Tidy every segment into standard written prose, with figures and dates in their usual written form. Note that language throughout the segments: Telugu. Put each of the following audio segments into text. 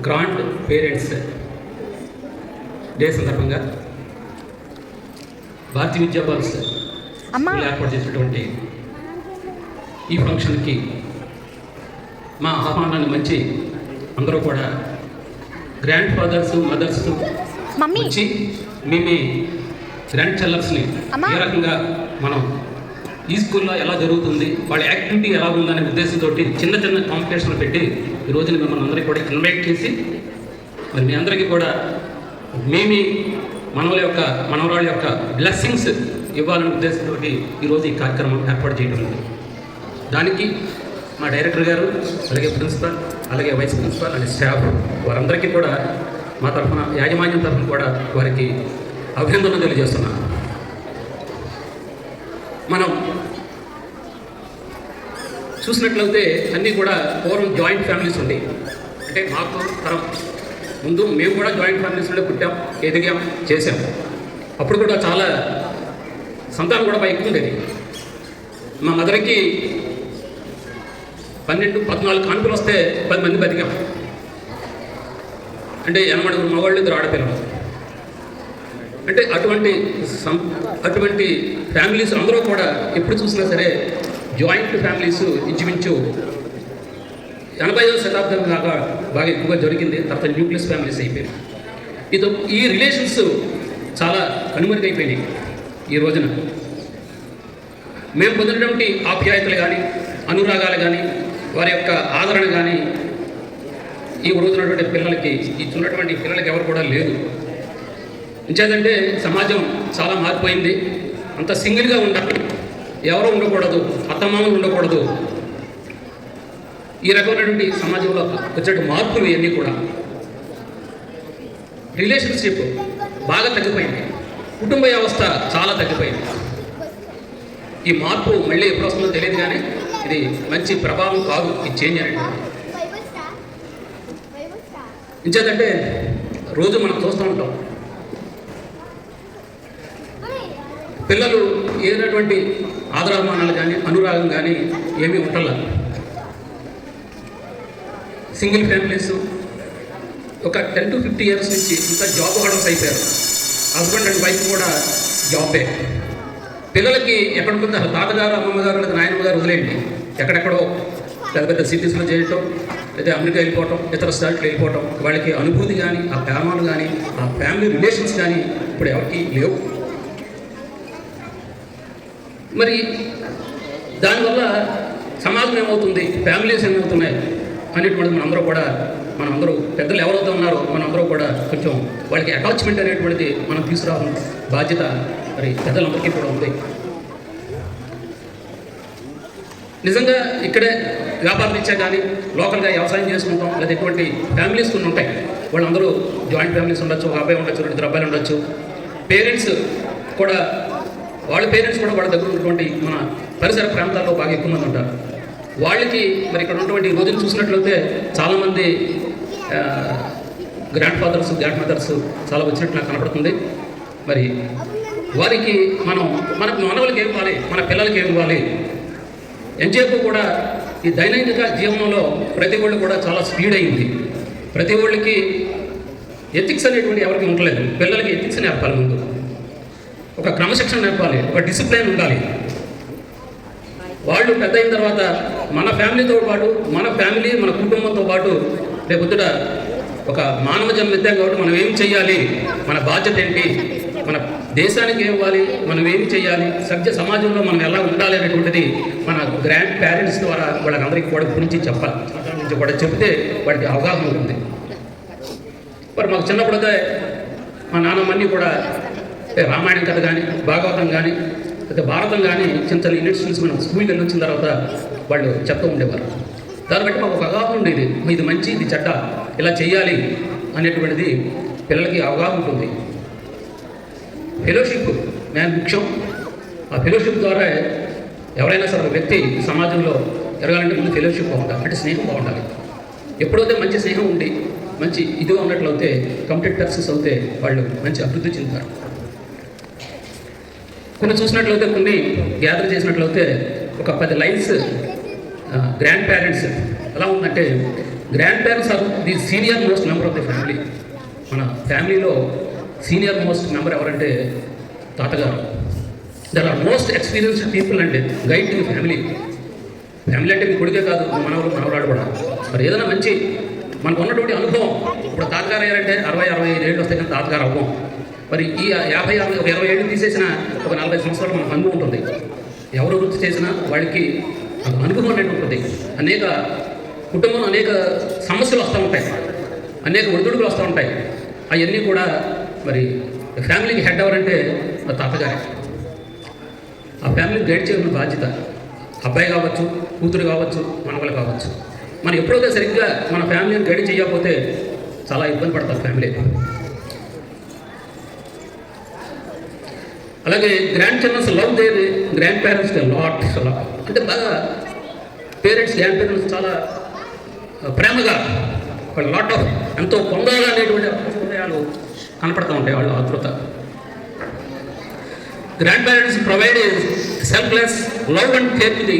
గ్రాండ్ పేరెంట్స్ డే సందర్భంగా భారతీయ విద్యా బాల్స్ ఏర్పాటు చేసినటువంటి ఈ ఫంక్షన్కి మా ఆహ్వానాన్ని మంచి అందరూ కూడా గ్రాండ్ ఫాదర్స్ మదర్స్ వచ్చి మీ గ్రాండ్ చిల్లర్స్ని ఏ రకంగా మనం ఈ స్కూల్లో ఎలా జరుగుతుంది వాళ్ళ యాక్టివిటీ ఎలా ఉందనే ఉద్దేశంతో చిన్న చిన్న కాంపిటీషన్లు పెట్టి ఈ రోజున మిమ్మల్ని అందరికీ కూడా ఇన్వైట్ చేసి మరి మీ అందరికీ కూడా మనవరాళ్ళ యొక్క బ్లెస్సింగ్స్ ఇవ్వాలనే ఉద్దేశంతో ఈరోజు ఈ కార్యక్రమం ఏర్పాటు చేయడం ఉంది. దానికి మా డైరెక్టర్ గారు, అలాగే ప్రిన్సిపల్, అలాగే వైస్ ప్రిన్సిపల్ అండ్ స్టాఫ్ వారందరికీ కూడా మా తరఫున, యాజమాన్యం తరఫున కూడా వారికి అభినందనలు తెలియజేస్తున్నాను. మనం చూసినట్లయితే అన్నీ కూడా పూర్వం జాయింట్ ఫ్యామిలీస్ ఉండేవి. అంటే మాకు తరం ముందు మేము కూడా జాయింట్ ఫ్యామిలీస్లో పుట్టాం, ఎదిగాం, చేసాం. అప్పుడు కూడా చాలా సంతానం కూడా ఎక్కువ ఉండేది. మా మదర్కి 12-14 కాన్పులు వస్తే 10 మంది బతికాం. అంటే 80 మగవాళ్ళు, 2 ఆడపిల్లలు. అంటే అటువంటి ఫ్యామిలీస్ అందరూ కూడా ఎప్పుడు చూసినా సరే జాయింట్ ఫ్యామిలీస్ ఇంచుమించు 80వ శతాబ్దం దాకా బాగా ఎక్కువగా జరిగింది. తర్వాత న్యూక్లియస్ ఫ్యామిలీస్ అయిపోయాయి. ఈ రిలేషన్స్ చాలా కనుమరుగైపోయినాయి. ఈ రోజున మేము పొందినటువంటి ఆప్యాయతలు కానీ, అనురాగాలు కానీ, వారి యొక్క ఆదరణ కానీ ఈ రోజునటువంటి పిల్లలకి, ఈ చూడటువంటి పిల్లలకి ఎవరు కూడా లేదు. ఇంచేదంటే సమాజం చాలా మారిపోయింది. అంత సింగిల్గా ఉండాలి, ఎవరు ఉండకూడదు, అత్తమామలు ఉండకూడదు. ఈ రకమైనటువంటి సమాజంలో వచ్చే మార్పులు ఇవన్నీ కూడా రిలేషన్షిప్ బాగా తగ్గిపోయింది. కుటుంబ వ్యవస్థ చాలా తగ్గిపోయింది. ఈ మార్పు మళ్ళీ ఎప్పుడు వస్తుందో తెలియదు, కానీ ఇది మంచి ప్రభావం కాదు ఈ చేంజ్ అనేది. ఇంచేదంటే రోజు మనం చూస్తూ ఉంటాం, పిల్లలు ఏదైనటువంటి ఆదరాభిమానాలు కానీ, అనురాగం కానీ ఏమీ ఉంటలా. సింగిల్ ఫ్యామిలీస్ ఒక 10 to 50 years నుంచి ఇంకా జాబ్ హోల్డర్స్ అయిపోయారు. హస్బెండ్ అండ్ వైఫ్ కూడా జాబే. పిల్లలకి ఎక్కడ ఉంటుందో తాతగారు, అమ్మమ్మగారు, లేదా నాయనమ్మగారు వదిలేయండి, ఎక్కడెక్కడో పెద్ద పెద్ద సిటీస్లో చేయటం, లేదా అమెరికా వెళ్ళిపోవటం, ఇతర స్టేట్లు వెళ్ళిపోవటం. వాళ్ళకి అనుభూతి కానీ, ఆ ప్రేమాలు కానీ, ఆ ఫ్యామిలీ రిలేషన్స్ కానీ ఇప్పుడు ఎవరికి లేవు. మరి దానివల్ల సమాజం ఏమవుతుంది, ఫ్యామిలీస్ ఏమవుతున్నాయి అనేటువంటిది మనందరూ పెద్దలు ఎవరైతే ఉన్నారో మనందరూ కూడా కొంచెం వాళ్ళకి అటాచ్మెంట్ అనేటువంటిది మనం తీసుకురావాలని బాధ్యత మరి పెద్దలందరికీ కూడా ఉంది. నిజంగా ఇక్కడే వ్యాపారం ఇచ్చా కానీ, లోకల్గా వ్యవసాయం చేసుకుంటాం, లేదా ఎటువంటి ఫ్యామిలీస్ కొన్ని ఉంటాయి. వాళ్ళందరూ జాయింట్ ఫ్యామిలీస్ ఉండొచ్చు, ఒక అబ్బాయి ఉండొచ్చు, 2 అబ్బాయిలు ఉండొచ్చు. పేరెంట్స్ కూడా వాళ్ళ దగ్గర ఉన్నటువంటి మన పరిసర ప్రాంతాల్లో బాగా ఎక్కువ మంది ఉంటారు. వాళ్ళకి మరి ఇక్కడ ఉన్నటువంటి రోజులు చూసినట్లయితే చాలామంది గ్రాండ్ ఫాదర్స్, గ్రాండ్ మదర్స్ చాలా వచ్చినట్టు నాకు కనపడుతుంది. మరి వారికి మన మనవలకి ఏం ఇవ్వాలి, మన పిల్లలకి ఏం ఇవ్వాలి. ఎంతసేపు కూడా ఈ దైనందిక జీవనంలో ప్రతి ఒళ్ళు కూడా చాలా స్పీడ్ అయింది. ప్రతి ఒళ్ళకి ఎథిక్స్ అనేటువంటి ఎవరికి ఉండలేదు. పిల్లలకి ఎథిక్స్ నేర్పాలి, ముందు ఒక క్రమశిక్షణ నేర్పాలి, ఒక డిసిప్లిన్ ఉండాలి. వాళ్ళు పెద్ద అయిన తర్వాత మన ఫ్యామిలీతో పాటు, మన కుటుంబంతో పాటు రేపొద్దుట ఒక మానవ జన్మ ఎత్తాం కాబట్టి మనం ఏం చేయాలి, మన బాధ్యత ఏంటి, మన దేశానికి ఏం ఇవ్వాలి, మనం ఏం చేయాలి, సమాజంలో మనం ఎలా ఉండాలి అనేటువంటిది మన గ్రాండ్ పేరెంట్స్ ద్వారా వాళ్ళందరికీ కూడా గురించి చెప్పాలి. నుంచి కూడా చెప్తే వాడికి అవగాహన ఉంటుంది. మరి మాకు చిన్నప్పుడైతే మా నాన్నమ్మన్నీ కూడా రామాయణం కథ కానీ, భాగవతం కానీ, లేదా భారతం కానీ చిన్న చిన్న యూనిట్స్ మనం స్కూల్కి వెళ్ళి వచ్చిన తర్వాత వాళ్ళు చెప్తూ ఉండేవారు. దాన్ని బట్టి మాకు ఒక అవగాహన ఉండేది, ఇది మంచి, ఇది చెడ్డ, ఇలా చేయాలి అనేటువంటిది పిల్లలకి అవగాహన ఉంటుంది. ఫెలోషిప్ నేను ముఖ్యం. ఆ ఫెలోషిప్ ద్వారా ఎవరైనా సరే వ్యక్తి సమాజంలో ఎరగాలంటే ముందు ఫెలోషిప్ బాగుండాలి, అంటే స్నేహం బాగుండాలి. ఎప్పుడైతే మంచి స్నేహం ఉండి మంచి ఇదిగా ఉన్నట్లయితే, కంప్లీట్ పర్సన్స్ అవుతే వాళ్ళు మంచి అభివృద్ధి చెందుతారు. కొన్ని చూసినట్లయితే, కొన్ని గ్యాదర్ చేసినట్లయితే ఒక 10 లైన్స్ గ్రాండ్ పేరెంట్స్ ఎలా ఉందంటే, grand parents are the senior most member of the family. మన ఫ్యామిలీలో సీనియర్ మోస్ట్ మెంబర్ ఎవరంటే తాతగారు. There are most experienced people and guide to the family. Family అంటే మీ కొడుకే కాదు, మనవరు మనవరాడు కూడా. మరి ఏదైనా మంచి మనకు ఉన్నటువంటి అనుభవం, ఇప్పుడు తాతగారు అయ్యారంటే 60-65 ఏళ్ళు వస్తాయి, కానీ తాతగారు అవ్వం. మరి ఈ 50 ఒక 20 ఏళ్ళు తీసేసిన ఒక 40 సంవత్సరాలు మనకు అనుభవం ఉంటుంది. ఎవరు వృత్తి చేసినా వాళ్ళకి అనుభవం అనేది ఉంటుంది. అనేక కుటుంబంలో అనేక సమస్యలు వస్తూ ఉంటాయి, అనేక ఒడిదుడుకులు వస్తూ ఉంటాయి. అవన్నీ కూడా మరి ఫ్యామిలీకి హెడ్ ఎవరంటే తాతగారే. ఆ ఫ్యామిలీని గైడ్ చేయడం బాధ్యత. అబ్బాయి కావచ్చు, కూతురు కావచ్చు, మనవలు కావచ్చు. మనం ఎప్పుడైతే సరిగ్గా మన ఫ్యామిలీని గైడ్ చేయకపోతే చాలా ఇబ్బంది పడతారు ఫ్యామిలీ. అలాగే grand childrens love their grand parents lot. అంటే బాగా పేరెంట్స్ గ్రాండ్ పేరెంట్స్ చాలా ప్రేమగా వాళ్ళు లాట్ ఆఫ్ ఎంతో పొందాలి అనేటువంటి హృదయాలు కనపడుతూ ఉంటాయి వాళ్ళు ఆతృత. Grand parents provide selfless love and care to the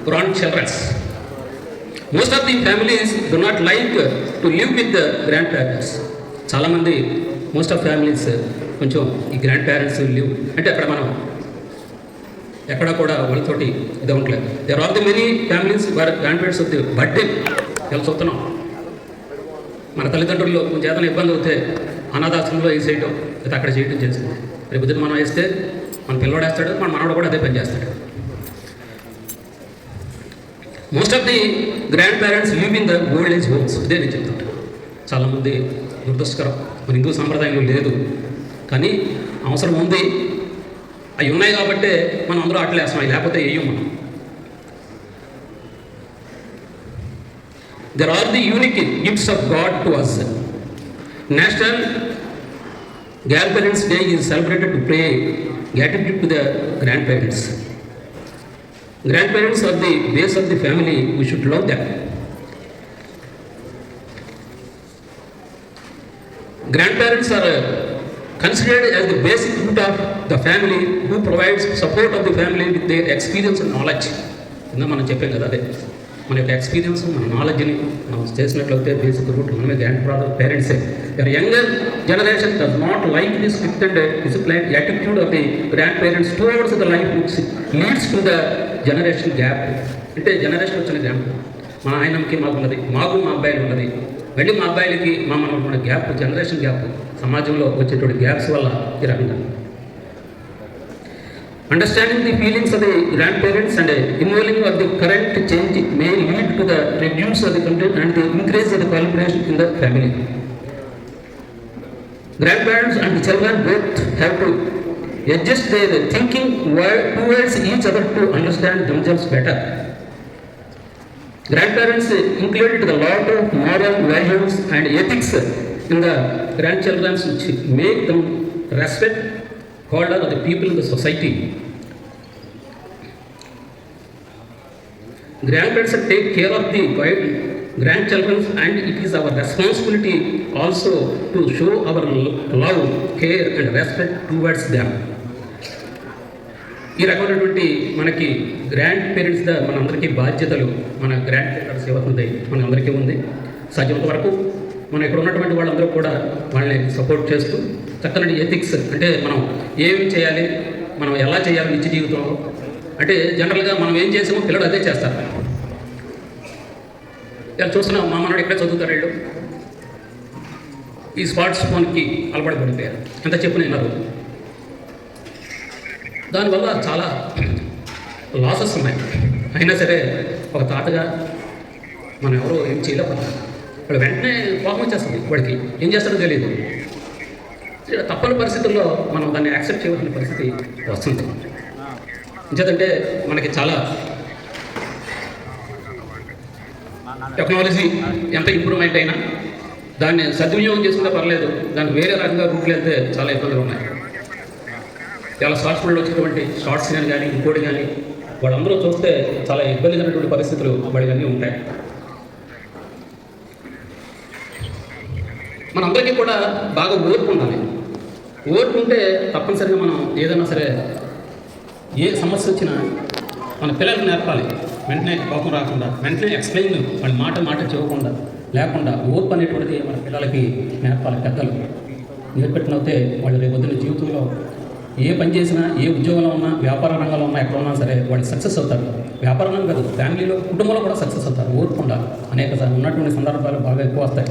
grand childrens. Most of the families do not like to live with the grand parents. చాలామంది మోస్ట్ ఆఫ్ ఫ్యామిలీస్ కొంచెం ఈ గ్రాండ్ పేరెంట్స్ లివ్ అంటే అక్కడ మనం ఎక్కడ కూడా వాళ్ళతోటి ఇది ఉండలేదు. There are the many families వారి గ్రాండ్ పేరెంట్స్ వద్దు బర్త్డే ఇలా చూస్తున్నాం. మన తల్లిదండ్రుల్లో కొంచెం ఏదైనా ఇబ్బంది అవుతే అనాథాశ్రమంలో వేసేయటం లేదా అక్కడ చేయటం చేస్తుంది. రేపు పొద్దున మనం వేస్తే మన పిల్లవాడు వేస్తాడు, మన మనవాడు కూడా అదే పని చేస్తాడు. Most of the grand parents live in the old age homes. ఇదే నేను చెప్తుంటాను. చాలామంది దురదృష్టకరం, మన హిందూ సాంప్రదాయంలో లేదు, కానీ అవసరం ఉంది. అవి ఉన్నాయి కాబట్టే మనం అందరూ ఆటలు వేస్తాం, అవి లేకపోతే వేయం మనం. There are the unique gifts of God to us. National Grandparents' Day is celebrated to pay gratitude to the grandparents. Grandparents are the base of the family. We should love them. Grandparents are considered as the basic root of the family, who provides support of the family with their experience and knowledge. ఇందా మనం చెప్పాం కదా, అదే మన యొక్క ఎక్స్పీరియన్స్, మన నాలెడ్జ్ని మనం చేసినట్లయితే బేసిక్ రూట్ మనమే గ్రాండ్ పేరెంట్సే. Younger generation does not like the strict and discipline attitude of the grandparents towards the life which leads to the generation gap. అంటే జనరేషన్ వచ్చిన గ్యాప్ మా ఆయనకి మాకు ఉన్నది, మాకు మా అబ్బాయిలు ఉన్నది, మళ్ళీ మా అబ్బాయిలకి మా మనకు ఉన్న గ్యాప్, జనరేషన్ గ్యాప్, సమాజంలో వచ్చేటువంటి గ్యాప్స్ వల్ల ఈ రకంగా. Understanding the feelings of the grandparents and involving of the current change may lead to the reduce of the content and the increase of the collaboration in the family. Grandparents and children both have to adjust their thinking towards each other to understand themselves better. Grandparents included a lot of moral values and ethics in the grandchildren, which make them respect holder of the people in the society. Grandparents take care of the grandchildren, and it is our responsibility also to show our love, care and respect towards them. ఈ రకమైనటువంటి మనకి గ్రాండ్ పేరెంట్స్ మనందరికీ బాధ్యతలు, మన గ్రాండ్ పేరెంట్స్ ఏమవుతుంది మనందరికీ ఉంది. సాధ్యమంత వరకు మనం ఇక్కడ ఉన్నటువంటి వాళ్ళందరూ కూడా వాళ్ళని సపోర్ట్ చేస్తూ చక్కని ఎథిక్స్, అంటే మనం ఏమి చేయాలి, మనం ఎలా చేయాలి నిత్య జీవితంలో, అంటే జనరల్గా మనం ఏం చేసామో పిల్లలు అదే చేస్తారు. ఇలా చూస్తున్నాం, మా మనవాడు ఇక్కడే చదువుతారు, వీళ్ళు ఈ స్మార్ట్ ఫోన్కి అలవాటు పడిపోయారు. ఎంత చెప్పు విన్నారు. దానివల్ల చాలా లాసెస్ ఉన్నాయి. అయినా సరే ఒక తాతగా మనం ఎవరో ఏం చేయలేకపోతాం. వాడు వెంటనే కోపం వచ్చేస్తుంది, వాడికి ఏం చేస్తాడో తెలియదు. తప్పని పరిస్థితుల్లో మనం దాన్ని యాక్సెప్ట్ చేయవలసిన పరిస్థితి వస్తుంది. ఎందుకంటే మనకి చాలా టెక్నాలజీ ఎంత ఇంప్రూవ్మెంట్ అయినా దాన్ని సద్వినియోగం చేసుకుంటే పర్లేదు, దానికి వేరే రకంగా రూట్లు వెళ్తే చాలా ఇబ్బందులు ఉన్నాయి. చాలా షార్ట్స్ ఫోన్లో వచ్చేటువంటి షార్ట్స్ కానీ ఇంకోటి కానీ వాళ్ళందరూ చూస్తే చాలా ఇబ్బందికరమైనటువంటి పరిస్థితులు వాడివన్నీ ఉంటాయి. మనందరికీ కూడా బాగా ఓర్పు ఉండాలి. ఓర్పు ఉంటే తప్పనిసరిగా మనం ఏదైనా సరే ఏ సమస్య వచ్చినా మన పిల్లలకు నేర్పాలి. వెంటనే కోపం రాకుండా, వెంటనే ఎక్స్ప్లెయిన్ వాళ్ళ మాట చెప్పకుండా లేకుండా ఓర్పు అనేటువంటిది మన పిల్లలకి నేర్పాలి. పెద్దలు నేర్పెట్టినైతే వాళ్ళు రేపొద్దున జీవితంలో ఏ పని చేసినా, ఏ ఉద్యోగంలో ఉన్నా, వ్యాపార రంగంలో ఉన్నా, ఎక్కడ ఉన్నా సరే వాళ్ళు సక్సెస్ అవుతారు. వ్యాపార రంగం కాదు, ఫ్యామిలీలో, కుటుంబంలో కూడా సక్సెస్ అవుతారు. ఓర్పు ఉండాలి. అనేక ఉన్నటువంటి సందర్భాలు బాగా ఎక్కువ వస్తాయి.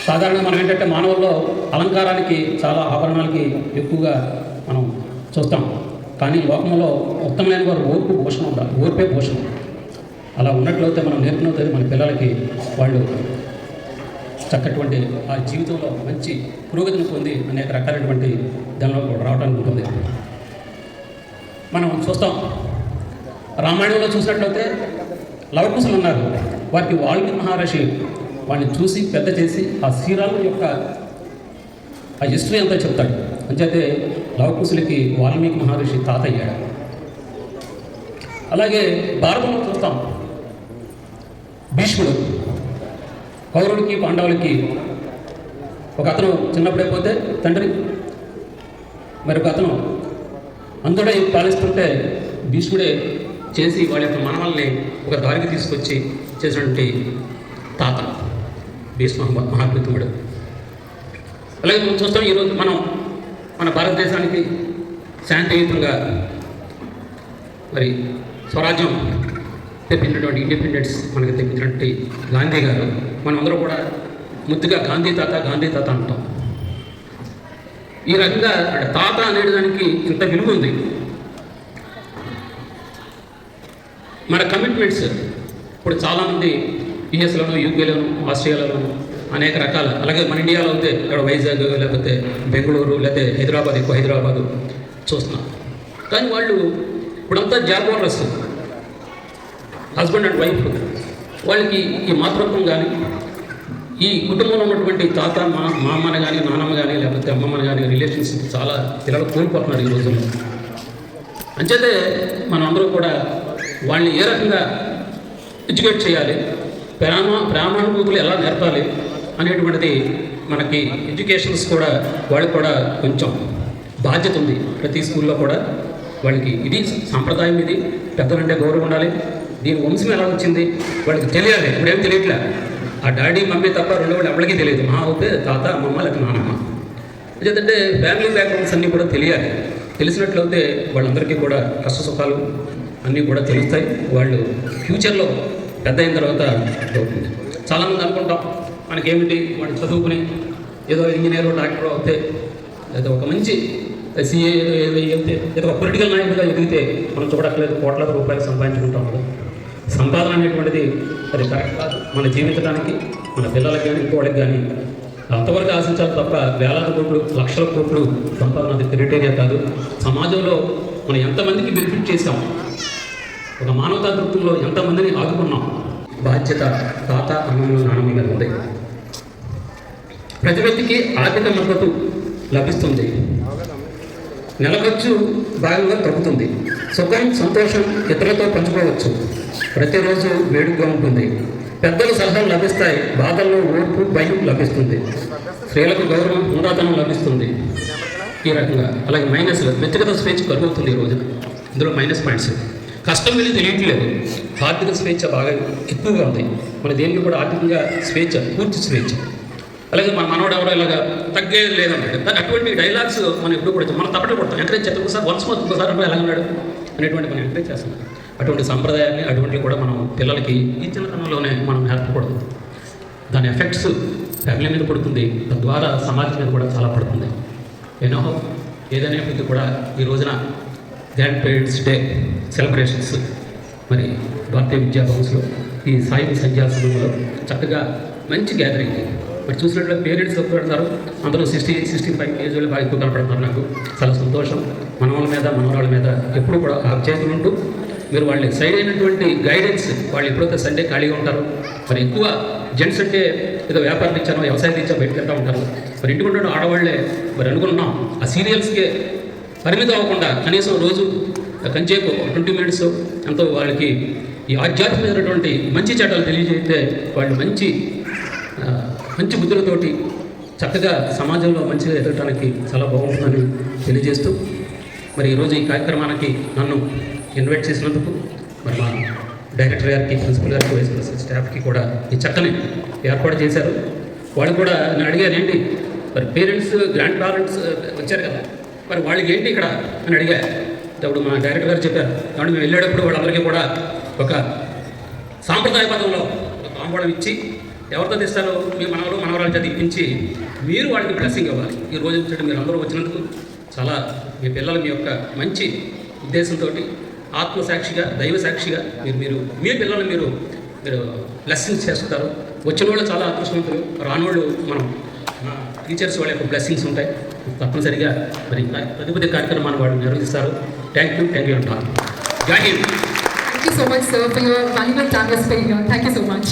సాధారణంగా మనం ఏంటంటే మానవుల్లో అలంకారానికి, చాలా ఆభరణాలకి ఎక్కువగా మనం చూస్తాం. కానీ లోకంలో ఉత్తమమైన వారు ఓర్పు భూషణ ఉండాలి. ఓర్పే భూషణ. అలా ఉన్నట్లయితే మనం నేర్పినట్లయితే మన పిల్లలకి వాళ్ళు చక్కటువంటి ఆ జీవితంలో మంచి పురోగతిని పొంది అనేక రకాలైనటువంటి దానిలో రావడానికి ఉంటుంది. మనం చూస్తాం, రామాయణంలో చూసినట్లయితే లవకుశులు ఉన్నారు. వారికి వాల్మీకి మహర్షి వాళ్ళని చూసి పెద్ద చేసి ఆ శ్రీరాముడి యొక్క ఆ హిస్టరీ అంతా చెప్తాడు. అంచేతే లవకుశులకి వాల్మీకి మహర్షి తాత అయ్యాడు. అలాగే భారతంలో చూస్తాం, భీష్ముడు కౌరవులకి పాండవులకి ఒక అతను చిన్నప్పుడైపోతే తండ్రి, మరొక అతను అందుడై పాలిస్తుంటే భీష్ముడే చేసి వాళ్ళ యొక్క మనవల్ని ఒక దారికి తీసుకొచ్చి చేసినటువంటి తాత భీష్మ మహాత్ముడు. అలాగే మనం చూస్తాం, ఈరోజు మనం మన భారతదేశానికి శాంతియుతంగా మరి స్వరాజ్యం తెప్పించినటువంటి ఇండిపెండెన్స్ మనకి తెప్పించినటువంటి గాంధీ గారు, మనమందరూ కూడా ముద్దుగా గాంధీ తాత అంటాం. ఈ రకంగా తాత అనేదానికి ఇంత విలువ ఉంది. మన కమిట్మెంట్స్ ఇప్పుడు చాలామంది యుఎస్లోను, యూకేలోను, ఆస్ట్రేలియాలోను అనేక రకాల, అలాగే మన ఇండియాలో అయితే ఇక్కడ వైజాగ్, లేకపోతే బెంగళూరు, లేకపోతే హైదరాబాద్, ఎక్కువ హైదరాబాదు చూస్తున్నాం. కానీ వాళ్ళు ఇప్పుడంతా job owners, husband and wife, వాళ్ళకి ఈ మాతృత్వం కానీ, ఈ కుటుంబంలో ఉన్నటువంటి తాత, మా అమ్మని కానీ, నాన్నమ్మ కానీ, లేకపోతే అమ్మమ్మని కానీ రిలేషన్షిప్ చాలా పిల్లలు కోల్పోతున్నారు ఈ రోజుల్లో. అంచేతే మనం అందరూ కూడా వాళ్ళని ఏ రకంగా ఎడ్యుకేట్ చేయాలి, ప్రేమానుభూతులు ఎలా నేర్పాలి అనేటువంటిది మనకి ఎడ్యుకేషన్స్ కూడా వాళ్ళకి కూడా కొంచెం బాధ్యత ఉంది. ప్రతి స్కూల్లో కూడా వాళ్ళకి ఇది సాంప్రదాయం, ఇది పెద్దలంటే గౌరవం ఉండాలి, దీని వంశం ఎలా వచ్చింది వాళ్ళకి తెలియాలి. ఇప్పుడేం తెలియట్లే, ఆ డాడీ మమ్మీ తప్ప రెండో వాళ్ళు ఎవరికి తెలియదు. అయితే తాత, అమ్మమ్మ, లేకపోతే నాన్నమ్మ. ఎందుకంటే ఫ్యామిలీ బ్యాక్గ్రౌండ్స్ అన్నీ కూడా తెలియాలి. తెలిసినట్లయితే వాళ్ళందరికీ కూడా కష్ట సుఖాలు అన్నీ కూడా తెలుస్తాయి. వాళ్ళు ఫ్యూచర్లో పెద్ద అయిన తర్వాత అవుతుంది. చాలామంది అనుకుంటాం మనకేమిటి, వాళ్ళు చదువుకుని ఏదో ఇంజనీర్, డాక్టర్ అవుతే, లేదా ఒక మంచి సీఏ వెళ్తే, ఏదో ఒక పొలిటికల్ నాయకుడిగా ఎదిగితే మనం చూడట్లేదు కోట్లాది రూపాయలు సంపాదించుకుంటాం కదా. సంపాదన అనేటువంటిది అది కరెక్ట్ కాదు. మన జీవించడానికి, మన పిల్లలకి కానీ, ఇంకోళ్ళకి కానీ అంతవరకు ఆశించాలి తప్ప వేలాది కోట్లు, లక్షల కోట్లు సంపాదన అది క్రైటీరియా కాదు. సమాజంలో మనం ఎంతమందికి బెనిఫిట్ చేసాం, ఒక మానవతా దృక్పథంలో ఎంతమందిని ఆదుకున్నాం, బాధ్యత తాత, అమ్మమ్మ, నాన్నమ్మ మీద ఉంది. ప్రతి వ్యక్తికి ఆర్థిక మద్దతు లభిస్తుంది, నెల ఖర్చు భాగంగా తగ్గుతుంది, సుఖం, సంతోషం ఇతరులతో పంచుకోవచ్చు, ప్రతిరోజు వేడుకగా ఉంటుంది, పెద్దల సలహాలు లభిస్తాయి, బాధల్లో ఓర్పు, భయం లభిస్తుంది, స్త్రీలకు గౌరవం, హుందాతనం లభిస్తుంది. ఈ రకంగా అలాగే మైనస్లు, వ్యక్తిగత స్వేచ్ఛ కలుగుతుంది. ఈ రోజున ఇందులో మైనస్ పాయింట్స్, కష్టం వెళ్ళి తెలియట్లేదు, ఆర్థిక స్వేచ్ఛ బాగా ఎక్కువగా ఉంది. మన దేనికి కూడా ఆర్థికంగా స్వేచ్ఛ, పూర్తి స్వేచ్ఛ. అలాగే మన మనోడు ఎవరో ఇలాగా తగ్గేది లేదంటే, కానీ అటువంటి డైలాగ్స్ మనం ఎప్పుడు కూడా మనం తప్పట్లు కొడతాం, ఎంకరేజ్ చేస్తాం. ఒకసారి వన్స్ ఇంకోసారి ఎలా ఉన్నాడు అనేటువంటి మనం ఎంకరేజ్ చేస్తాం. అటువంటి సంప్రదాయాన్ని, అటువంటివి కూడా మనం పిల్లలకి ఈ చిన్నతనంలోనే మనం నేర్పకూడదు. దాని ఎఫెక్ట్స్ ఫ్యామిలీ మీద పడుతుంది, తద్వారా సమాజం మీద కూడా చాలా పడుతుంది. ఎన్నో ఏదైనప్పటికీ కూడా ఈ రోజున గ్రాండ్ పేరెంట్స్ డే సెలబ్రేషన్స్ మరి భారతీయ విద్యాభవన్స్లో ఈ సాయి సంధ్యా సమయంలో చక్కగా మంచి గ్యాదరింగ్. మరి చూసినట్లయితే పేరెంట్స్ ఎక్కువ పెడతారు, అందరూ 60-65 ఏజ్ వాళ్ళు బాగా ఎక్కువ కనపడుతున్నారు. నాకు చాలా సంతోషం. మనవాళ్ళ మీద, మనవరాళ్ళ మీద ఎప్పుడు కూడా ఆ చేతులు ఉంటూ మీరు వాళ్ళని సైడ్ అయినటువంటి గైడెన్స్, వాళ్ళు ఎప్పుడైతే సండే ఖాళీగా ఉంటారు. మరి ఎక్కువ జెంట్స్ అంటే ఏదో వ్యాపారం ఇచ్చానో, వ్యవసాయం ఇచ్చానో బయటకు వెళ్తూ ఉంటారు. మరి ఇంటికి ఉండడం ఆడవాళ్లే. మరి అనుకున్నాం ఆ సీరియల్స్కే పరిమితం అవ్వకుండా కనీసం రోజు కంచేపు 20 minutes ఎంతో వాళ్ళకి ఈ ఆధ్యాత్మికమైనటువంటి మంచి చట్టాలు తెలియజేస్తే వాళ్ళు మంచి బుద్ధులతోటి చక్కగా సమాజంలో మంచిగా ఎదగడానికి చాలా బాగుంటుందని తెలియజేస్తూ మరి ఈరోజు ఈ కార్యక్రమానికి నన్ను ఇన్వైట్ చేసినందుకు మరి మా డైరెక్టర్ గారికి, ప్రిన్సిపల్ గారికి, వైస్ ప్రిన్సిపల్ స్టాఫ్కి కూడా ఈ చక్కని ఏర్పాటు చేశారు. వాళ్ళు కూడా నేను అడిగారు, ఏంటి మరి పేరెంట్స్, గ్రాండ్ పేరెంట్స్ వచ్చారు కదా, మరి వాళ్ళకి ఏంటి ఇక్కడ అని అడిగా. అప్పుడు మా డైరెక్టర్ గారు చెప్పారు, కాబట్టి మేము వెళ్ళేటప్పుడు వాళ్ళందరికీ కూడా ఒక సాంప్రదాయ పదంలో ఒక తాంబూలం ఇచ్చి, ఎవరితో తెస్తారో మీ మనవరాల చేత ఇప్పించి మీరు వాళ్ళకి బ్లెస్సింగ్ ఇవ్వాలి. ఈ రోజు మీరు అందరూ వచ్చినందుకు చాలా మీ పిల్లలు మీ యొక్క మంచి ఉద్దేశంతో ఆత్మసాక్షిగా, దైవ సాక్షిగా మీరు మీ పిల్లలు మీరు బ్లెస్సింగ్స్ చేస్తారు. వచ్చిన వాళ్ళు చాలా అదృష్టవంతులు, రానోళ్ళు మనం టీచర్స్ వాళ్ళ యొక్క బ్లెస్సింగ్స్ ఉంటాయి. తప్పనిసరిగా మరి ప్రతిపది కార్యక్రమాన్ని వాళ్ళు నిర్వహిస్తారు. థ్యాంక్ యూ అంటారు. జై Hind. Thank you so much, sir, for your valuable time you're spending here. Thank you so much.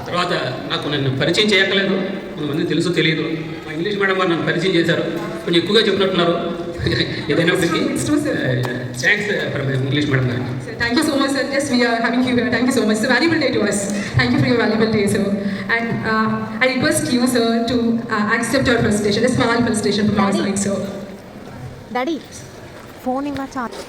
తర్వాత నాకు నన్ను పరిచయం చేయక్కలేదు, కొంతమంది తెలుసు తెలియదు. మా ఇంగ్లీష్ మేడం గారు నన్ను పరిచయం చేశారు, కొంచెం ఎక్కువగా చెప్పినట్టున్నారు. ఏదైనా థ్యాంక్స్ ఫర్ ఇంగ్లీష్ మేడం గారు. Thank you so much, sir. Yes, we are having you here. Thank you so much. It's a valuable day to us. Thank you for your valuable day, sir. And I request you, sir, to accept our presentation, a small presentation from our side, sir. Daddy, phone in my charge.